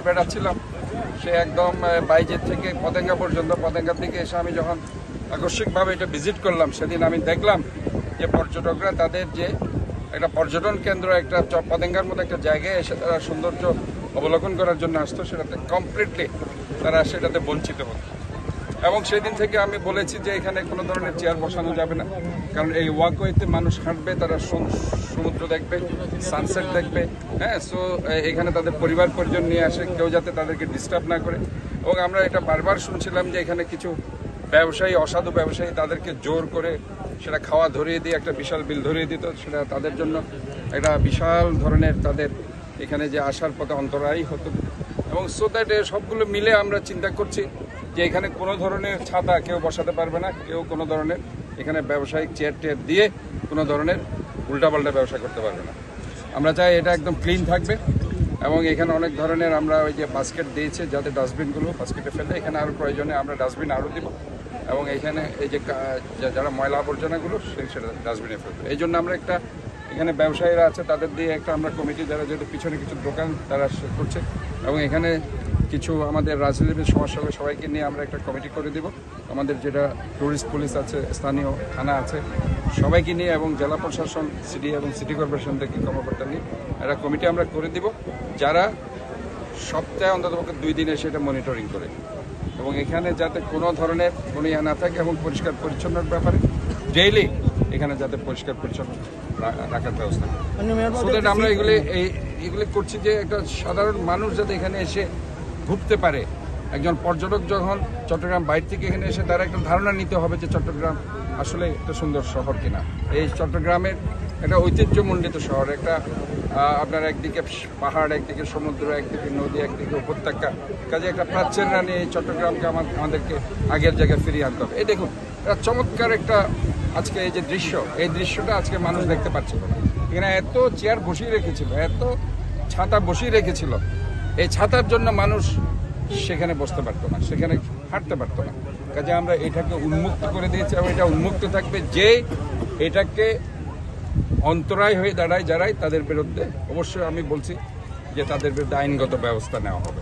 বেড়াচ্ছিলাম, সে একদম বাইজের থেকে পতেঙ্গা পর্যন্ত, পতেঙ্গার দিকে এসে আমি যখন আকস্মিকভাবে এটা ভিজিট করলাম, সেদিন আমি দেখলাম যে পর্যটকরা তাদের যে একটা পর্যটন কেন্দ্র, একটা পতেঙ্গার মতো একটা জায়গায় এসে তারা সৌন্দর্য অবলোকন করার জন্য আসতো, সেটাতে কমপ্লিটলি তারা সেটাতে বঞ্চিত হতো। এবং সেই দিন থেকে আমি বলেছি যে এখানে কোনো ধরনের চেয়ার বসানো যাবে না, কারণ এই ওয়াকওয়েতে মানুষ হাঁটবে, তারা সমুদ্র দেখবে, সানসেট দেখবে, হ্যাঁ। সো এখানে তাদের পরিবার পরিজন নিয়ে আসে, কেউ যাতে তাদেরকে ডিস্টার্ব না করে। এবং আমরা এটা বারবার শুনছিলাম যে এখানে কিছু ব্যবসায়ী, অসাধু ব্যবসায়ী তাদেরকে জোর করে সেটা খাওয়া ধরিয়ে দিয়ে একটা বিশাল বিল ধরিয়ে দিত, সেটা তাদের জন্য একটা বিশাল ধরনের তাদের এখানে যে আসার পথে অন্তরায়ী হতো। এবং সো দ্যাট সবগুলো মিলে আমরা চিন্তা করছি যে এখানে কোনো ধরনের ছাতা কেউ বসাতে পারবে না, কেউ কোনো ধরনের এখানে ব্যবসায়িক চেয়ার টেয়ার দিয়ে কোনো ধরনের উল্টাপাল্টা ব্যবসা করতে পারবে না। আমরা চাই এটা একদম ক্লিন থাকবে। এবং এখানে অনেক ধরনের আমরা ওই যে বাস্কেট দিয়েছে, যাতে ডাস্টবিনগুলো বাস্কেটে ফেলে, এখানে আরও প্রয়োজনে আমরা ডাস্টবিন আরও দিব। এবং এখানে এই যে যারা ময়লা আবর্জনাগুলো সেটা ডাস্টবিনে ফেলবে। এই জন্য আমরা একটা এখানে ব্যবসায়ীরা আছে তাদের দিয়ে একটা আমরা কমিটি, যারা যেহেতু পিছনে কিছু দোকান তারা করছে, এবং এখানে কিছু আমাদের রাজনীতির সমস্যা হবে, সবাইকে নিয়ে আমরা একটা কমিটি করে দিব। আমাদের যেটা টুরিস্ট পুলিশ আছে, স্থানীয় থানা আছে, সবাইকে নিয়ে, এবং জেলা প্রশাসন, সিটি এবং সিটি কর্পোরেশন থেকে কর্মকর্তা নিয়ে একটা কমিটি আমরা করে দিব, যারা সপ্তাহে অন্ততপক্ষে 2 দিনে সেটা মনিটরিং করে, এবং এখানে যাতে কোনো ধরনের কোনো ইয়া না থাকে, এবং পরিষ্কার পরিচ্ছন্নর ব্যাপারে ডেইলি এখানে যাতে পরিষ্কার পরিচ্ছন্ন রাখার ব্যবস্থা করে। আমরা এগুলি করছি যে একটা সাধারণ মানুষ যাতে এখানে এসে ঘুরতে পারে। একজন পর্যটক যখন চট্টগ্রাম বাইরে থেকে এখানে এসে তারা একটা ধারণা নিতে হবে যে চট্টগ্রাম আসলে একটা সুন্দর শহর কিনা। এই চট্টগ্রামের একটা ঐতিহ্যমণ্ডিত শহর, একটা আপনার একদিকে পাহাড়, একদিকে সমুদ্র, একদিকে নদী, একদিকে উপত্যকা, কাজে একটা প্রাচ্যের রানী এই চট্টগ্রামকে আমাদেরকে আগের জায়গায় ফিরিয়ে আনতে হবে। এই দেখুন, এটা চমৎকার একটা আজকে এই যে দৃশ্য, এই দৃশ্যটা আজকে মানুষ দেখতে পাচ্ছিল। এখানে এত চেয়ার বসিয়ে রেখেছিল, এত ছাতা বসিয়ে রেখেছিল, এই ছাতার জন্য মানুষ সেখানে বসতে পারতো না, সেখানে হাঁটতে পারতো না। কাজে আমরা এটাকে উন্মুক্ত করে দিয়েছি, এবং এটা উন্মুক্ত থাকবে। যে এটাকে অন্তরায় হয়ে দাঁড়ায় যারাই, তাদের বিরুদ্ধে অবশ্যই আমি বলছি যে তাদের বিরুদ্ধে আইনগত ব্যবস্থা নেওয়া হবে।